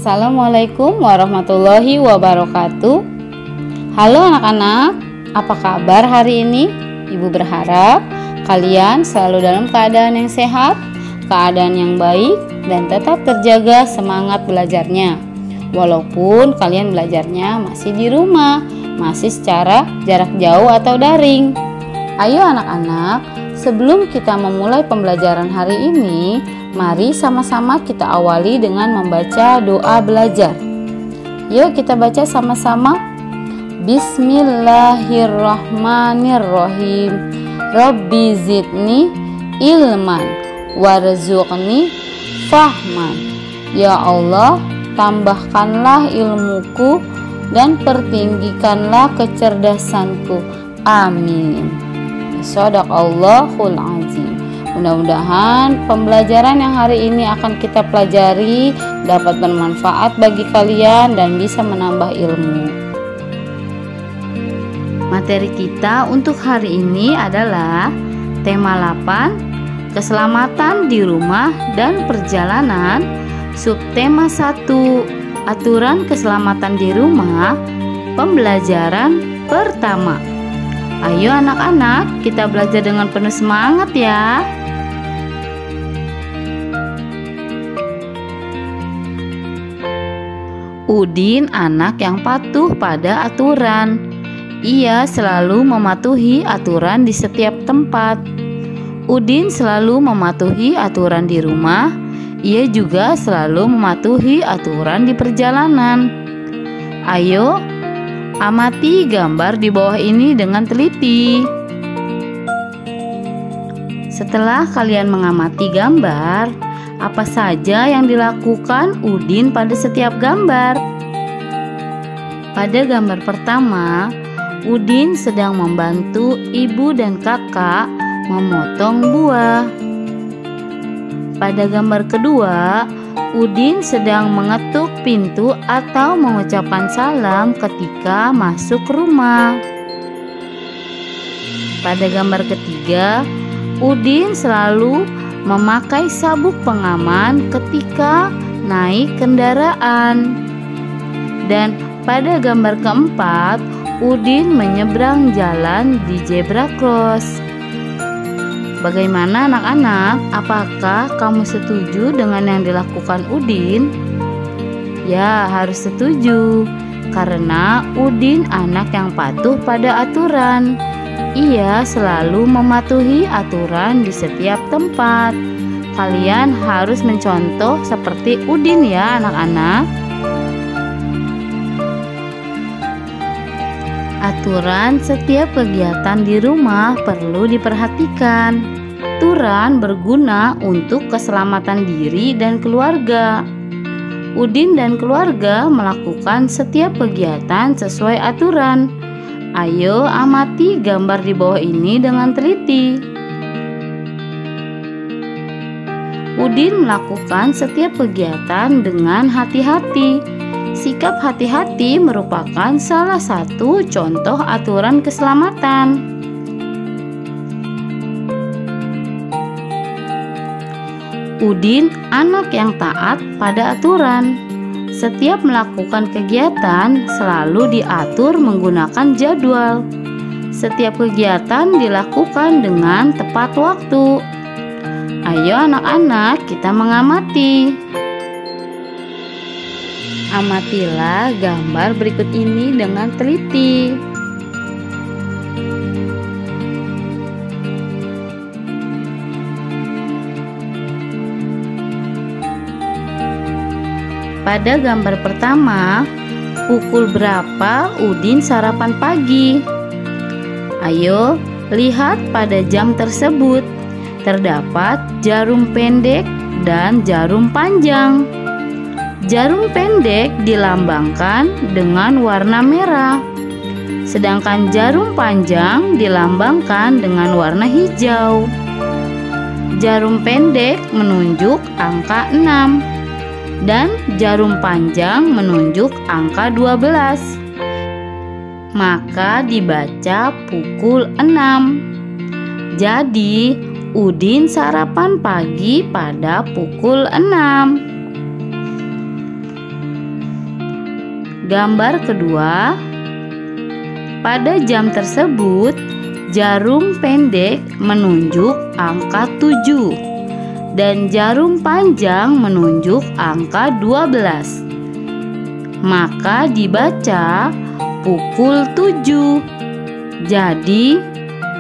Assalamualaikum warahmatullahi wabarakatuh. Halo anak-anak, apa kabar hari ini? Ibu berharap kalian selalu dalam keadaan yang sehat, keadaan yang baik, dan tetap terjaga semangat belajarnya. Walaupun kalian belajarnya masih di rumah, masih secara jarak jauh atau daring. Ayo anak-anak, sebelum kita memulai pembelajaran hari ini, mari sama-sama kita awali dengan membaca doa belajar. Yuk kita baca sama-sama. Bismillahirrahmanirrahim. Rabbi zidni ilman warzuqni fahman. Ya Allah, tambahkanlah ilmuku dan pertinggikanlah kecerdasanku. Amin. Shadaqallahul azim. Mudah-mudahan pembelajaran yang hari ini akan kita pelajari dapat bermanfaat bagi kalian dan bisa menambah ilmu. Materi kita untuk hari ini adalah tema 8, keselamatan di rumah dan perjalanan. Subtema 1, aturan keselamatan di rumah, pembelajaran pertama. Ayo anak-anak, kita belajar dengan penuh semangat ya. Udin anak yang patuh pada aturan. Ia selalu mematuhi aturan di setiap tempat. Udin selalu mematuhi aturan di rumah. Ia juga selalu mematuhi aturan di perjalanan. Ayo, amati gambar di bawah ini dengan teliti. Setelah kalian mengamati gambar, apa saja yang dilakukan Udin pada setiap gambar? Pada gambar pertama, Udin sedang membantu ibu dan kakak memotong buah. Pada gambar kedua, Udin sedang mengetuk pintu atau mengucapkan salam ketika masuk rumah. Pada gambar ketiga, Udin selalu memakai sabuk pengaman ketika naik kendaraan. Dan pada gambar keempat, Udin menyeberang jalan di zebra cross. Bagaimana anak-anak? Apakah kamu setuju dengan yang dilakukan Udin? Ya, harus setuju. Karena Udin anak yang patuh pada aturan. Ia selalu mematuhi aturan di setiap tempat. Kalian harus mencontoh seperti Udin ya anak-anak. Aturan setiap kegiatan di rumah perlu diperhatikan. Aturan berguna untuk keselamatan diri dan keluarga. Udin dan keluarga melakukan setiap kegiatan sesuai aturan. Ayo amati gambar di bawah ini dengan teliti. Udin melakukan setiap kegiatan dengan hati-hati. Sikap hati-hati merupakan salah satu contoh aturan keselamatan. Udin anak yang taat pada aturan. Setiap melakukan kegiatan selalu diatur menggunakan jadwal. Setiap kegiatan dilakukan dengan tepat waktu. Ayo anak-anak, kita mengamati. Amatilah gambar berikut ini dengan teliti. Pada gambar pertama, pukul berapa Udin sarapan pagi? Ayo, lihat pada jam tersebut. Terdapat jarum pendek dan jarum panjang. Jarum pendek dilambangkan dengan warna merah, sedangkan jarum panjang dilambangkan dengan warna hijau. Jarum pendek menunjuk angka 6 dan jarum panjang menunjuk angka 12. Maka dibaca pukul 6. Jadi Udin sarapan pagi pada pukul 6. Gambar kedua, pada jam tersebut jarum pendek menunjuk angka 7 dan jarum panjang menunjuk angka 12. Maka dibaca pukul 7. Jadi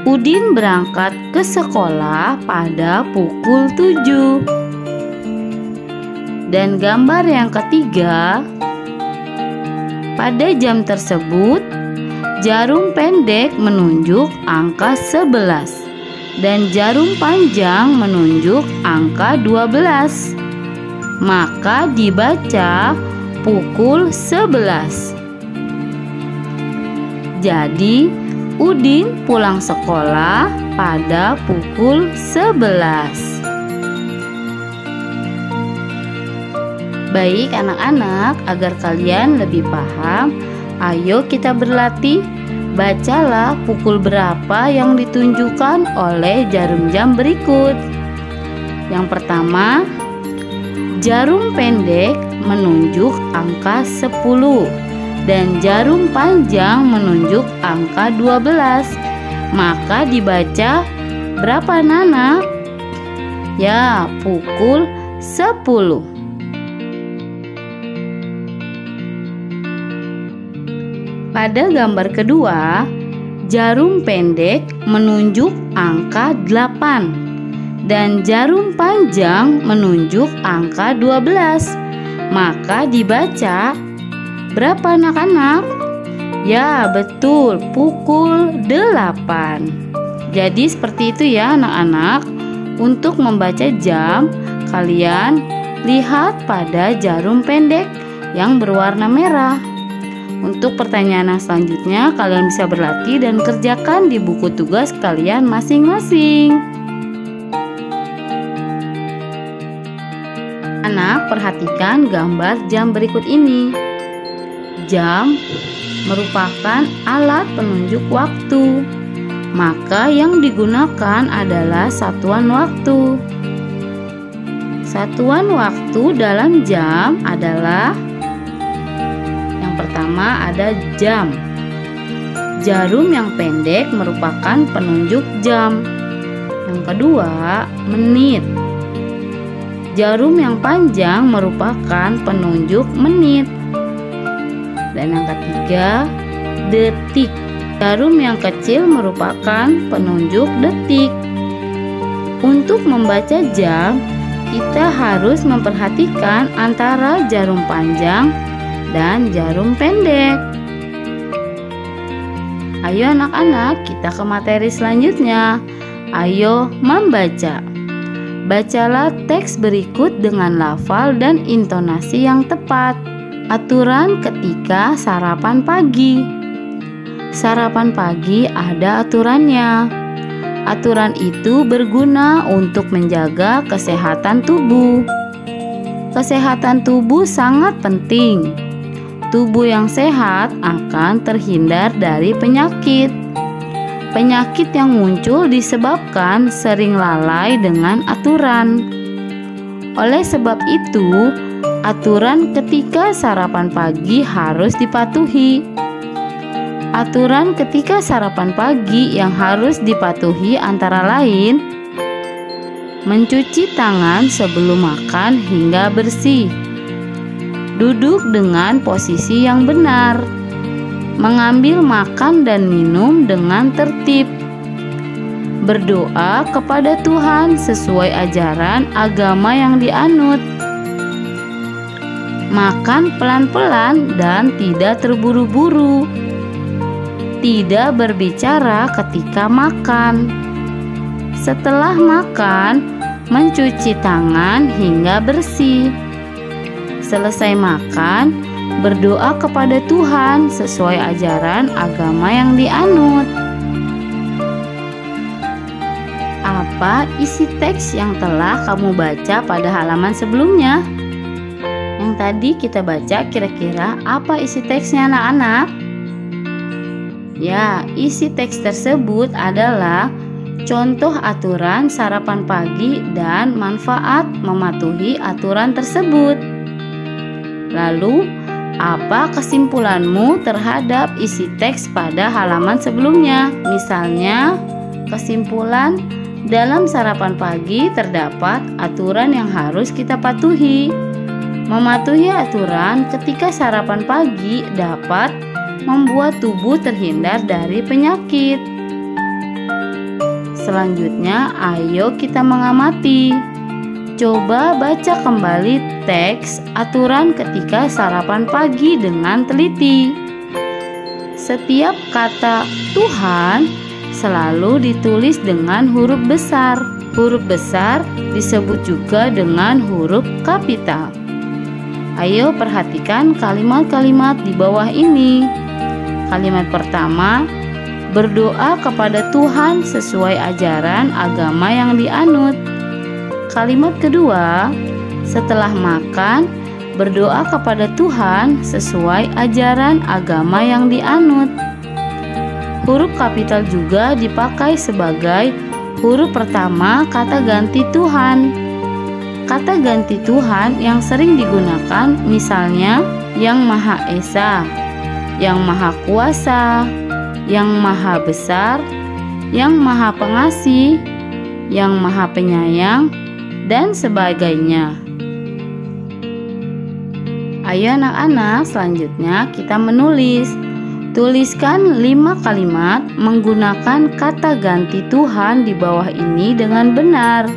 Udin berangkat ke sekolah pada pukul 7. Dan gambar yang ketiga, pada jam tersebut jarum pendek menunjuk angka 11 dan jarum panjang menunjuk angka 12. Maka dibaca pukul 11. Jadi Udin pulang sekolah pada pukul 11. Baik anak-anak, agar kalian lebih paham, ayo kita berlatih. Bacalah pukul berapa yang ditunjukkan oleh jarum jam berikut. Yang pertama, jarum pendek menunjuk angka 10 dan jarum panjang menunjuk angka 12. Maka dibaca berapa anak-anak? Ya, pukul 10. Pada gambar kedua, jarum pendek menunjuk angka 8 dan jarum panjang menunjuk angka 12. Maka dibaca berapa anak-anak? Ya, betul, pukul 8. Jadi seperti itu ya anak-anak. Untuk membaca jam, kalian lihat pada jarum pendek yang berwarna merah. Untuk pertanyaan selanjutnya, kalian bisa berlatih dan kerjakan di buku tugas kalian masing-masing. Anak, perhatikan gambar jam berikut ini. Jam merupakan alat penunjuk waktu, maka yang digunakan adalah satuan waktu. Satuan waktu dalam jam adalah yang pertama ada jam. Jarum yang pendek merupakan penunjuk jam. Yang kedua, menit. Jarum yang panjang merupakan penunjuk menit. Dan yang ketiga, detik. Jarum yang kecil merupakan penunjuk detik. Untuk membaca jam, kita harus memperhatikan antara jarum panjang dan jarum pendek. Ayo anak-anak, kita ke materi selanjutnya. Ayo membaca. Bacalah teks berikut dengan lafal dan intonasi yang tepat. Aturan ketika sarapan pagi. Sarapan pagi ada aturannya. Aturan itu berguna untuk menjaga kesehatan tubuh. Kesehatan tubuh sangat penting. Tubuh yang sehat akan terhindar dari penyakit. Penyakit yang muncul disebabkan sering lalai dengan aturan. Oleh sebab itu, aturan ketika sarapan pagi harus dipatuhi. Aturan ketika sarapan pagi yang harus dipatuhi antara lain: mencuci tangan sebelum makan hingga bersih, duduk dengan posisi yang benar, mengambil makan dan minum dengan tertib, berdoa kepada Tuhan sesuai ajaran agama yang dianut, makan pelan-pelan dan tidak terburu-buru, tidak berbicara ketika makan. Setelah makan, mencuci tangan hingga bersih. Selesai makan, berdoa kepada Tuhan sesuai ajaran agama yang dianut. Apa isi teks yang telah kamu baca pada halaman sebelumnya? Yang tadi kita baca, kira-kira apa isi teksnya anak-anak? Ya, isi teks tersebut adalah contoh aturan sarapan pagi dan manfaat mematuhi aturan tersebut. Lalu, apa kesimpulanmu terhadap isi teks pada halaman sebelumnya? Misalnya, kesimpulan dalam sarapan pagi terdapat aturan yang harus kita patuhi. Mematuhi aturan ketika sarapan pagi dapat membuat tubuh terhindar dari penyakit. Selanjutnya, ayo kita mengamati. Coba baca kembali teks aturan ketika sarapan pagi dengan teliti. Setiap kata Tuhan selalu ditulis dengan huruf besar. Huruf besar disebut juga dengan huruf kapital. Ayo perhatikan kalimat-kalimat di bawah ini. Kalimat pertama, berdoa kepada Tuhan sesuai ajaran agama yang dianut. Kalimat kedua, setelah makan, berdoa kepada Tuhan sesuai ajaran agama yang dianut. Huruf kapital juga dipakai sebagai huruf pertama kata ganti Tuhan. Kata ganti Tuhan yang sering digunakan misalnya Yang Maha Esa, Yang Maha Kuasa, Yang Maha Besar, Yang Maha Pengasih, Yang Maha Penyayang, dan sebagainya. Ayo anak-anak, selanjutnya kita menulis. Tuliskan 5 kalimat menggunakan kata ganti Tuhan di bawah ini dengan benar.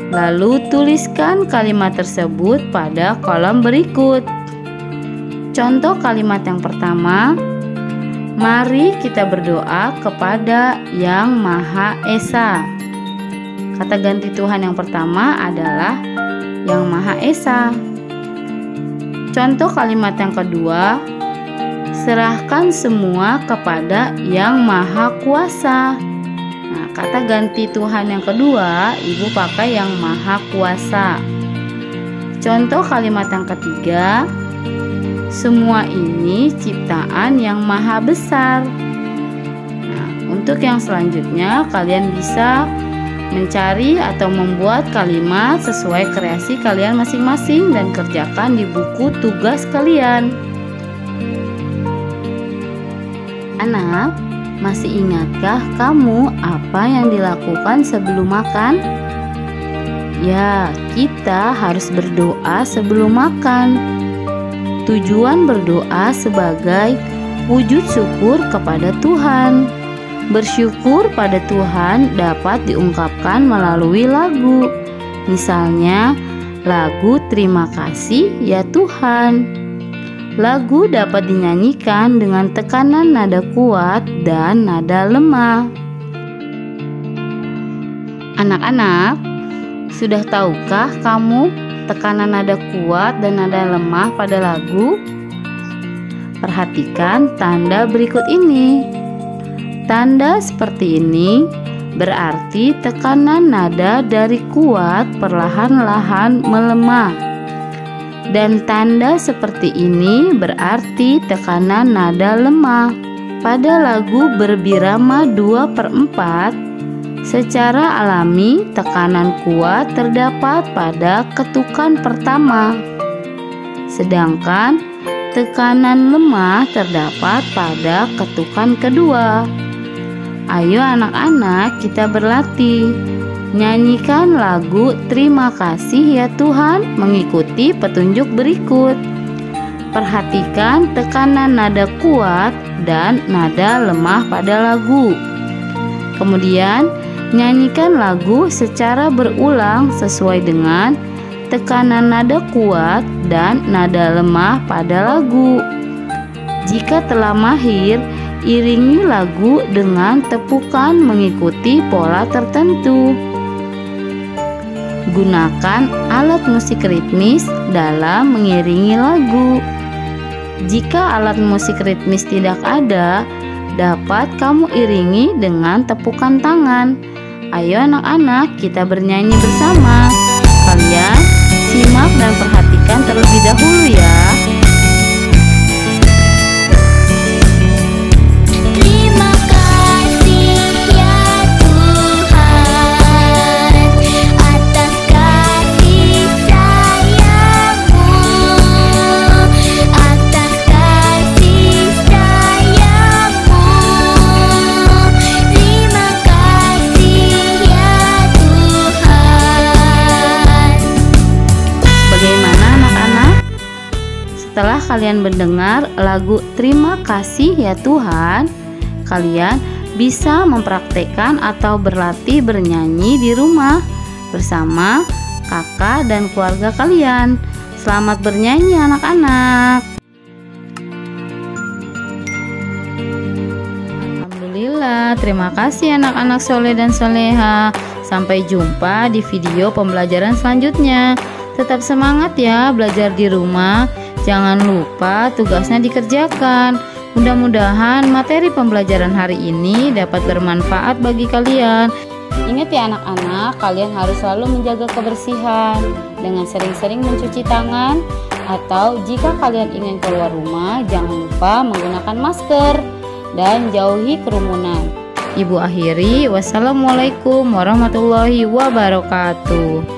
Lalu tuliskan kalimat tersebut pada kolom berikut. Contoh kalimat yang pertama, mari kita berdoa kepada Yang Maha Esa. Kata ganti Tuhan yang pertama adalah Yang Maha Esa. Contoh kalimat yang kedua, serahkan semua kepada Yang Maha Kuasa. Nah, kata ganti Tuhan yang kedua, ibu pakai Yang Maha Kuasa. Contoh kalimat yang ketiga, semua ini ciptaan Yang Maha Besar. Nah, untuk yang selanjutnya kalian bisa mencari atau membuat kalimat sesuai kreasi kalian masing-masing dan kerjakan di buku tugas kalian. Anak, masih ingatkah kamu apa yang dilakukan sebelum makan? Ya, kita harus berdoa sebelum makan. Tujuan berdoa sebagai wujud syukur kepada Tuhan. Bersyukur pada Tuhan dapat diungkapkan melalui lagu. Misalnya, lagu Terima Kasih Ya Tuhan. Lagu dapat dinyanyikan dengan tekanan nada kuat dan nada lemah. Anak-anak, sudah tahukah kamu tekanan nada kuat dan nada lemah pada lagu? Perhatikan tanda berikut ini. Tanda seperti ini berarti tekanan nada dari kuat perlahan-lahan melemah. Dan tanda seperti ini berarti tekanan nada lemah. Pada lagu berbirama 2/4, secara alami tekanan kuat terdapat pada ketukan pertama. Sedangkan tekanan lemah terdapat pada ketukan kedua. Ayo anak-anak, kita berlatih. Nyanyikan lagu Terima Kasih Ya Tuhan mengikuti petunjuk berikut. Perhatikan tekanan nada kuat dan nada lemah pada lagu. Kemudian, nyanyikan lagu secara berulang sesuai dengan tekanan nada kuat dan nada lemah pada lagu. Jika telah mahir, iringi lagu dengan tepukan mengikuti pola tertentu. Gunakan alat musik ritmis dalam mengiringi lagu. Jika alat musik ritmis tidak ada, dapat kamu iringi dengan tepukan tangan. Ayo anak-anak, kita bernyanyi bersama. Kalian simak dan perhatikan terlebih dahulu ya. Terima kasih ya Tuhan atas kasih sayang. kalian mendengar lagu Terima Kasih Ya Tuhan, kalian bisa mempraktekkan atau berlatih bernyanyi di rumah bersama kakak dan keluarga kalian. Selamat bernyanyi anak-anak. Alhamdulillah, terima kasih anak-anak soleh dan soleha. Sampai jumpa di video pembelajaran selanjutnya. Tetap semangat ya belajar di rumah. Jangan lupa tugasnya dikerjakan. Mudah-mudahan materi pembelajaran hari ini dapat bermanfaat bagi kalian. Ingat ya anak-anak, kalian harus selalu menjaga kebersihan dengan sering-sering mencuci tangan, atau jika kalian ingin keluar rumah, jangan lupa menggunakan masker dan jauhi kerumunan. Ibu akhiri, wassalamualaikum warahmatullahi wabarakatuh.